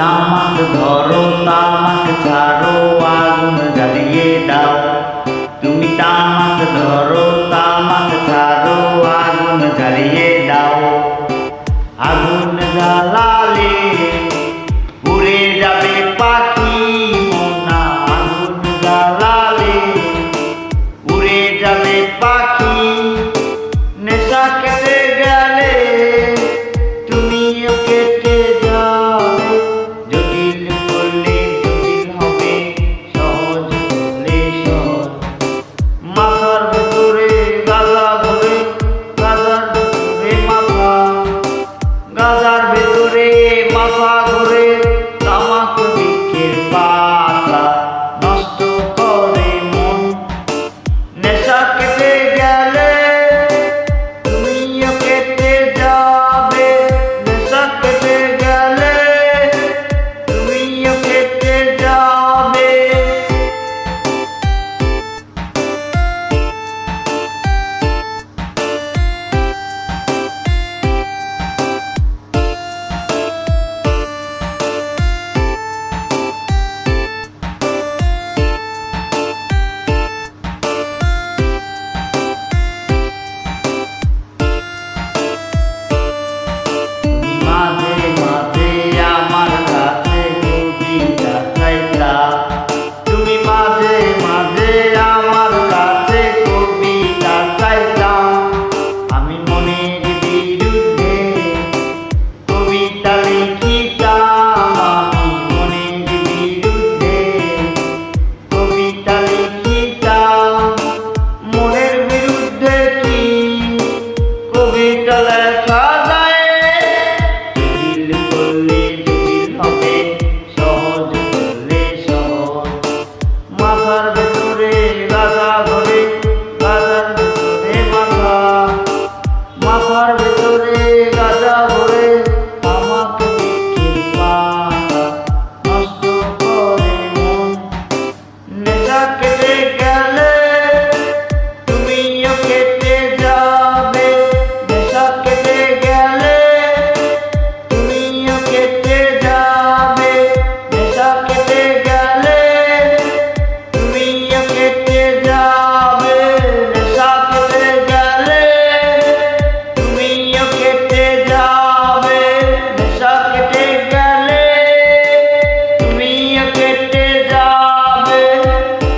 তামাক ধরো তামাক ছাড়ো আগুন জ্বালিয়ে দাও। তুমি তামাক ধরো তামাক ছাড়ো আগুন জ্বালিয়ে দাও। আগুন জ্বালালে উড়ে যাবে পাখি মোনা, আগুন জ্বালালে উড়ে যাবে পাখি। নেশা কেটে গেলে তুমিও কেটে যাবে, জটিল করলে জটিল হবে, সহজ করলে সহজ। মাথার ভেতরে গাঁজা ধরে, গাঁজার ভেতরে মাথা, গাঁজার ভেতরে মাথা ধরে তামাক বৃক্ষের পাতা।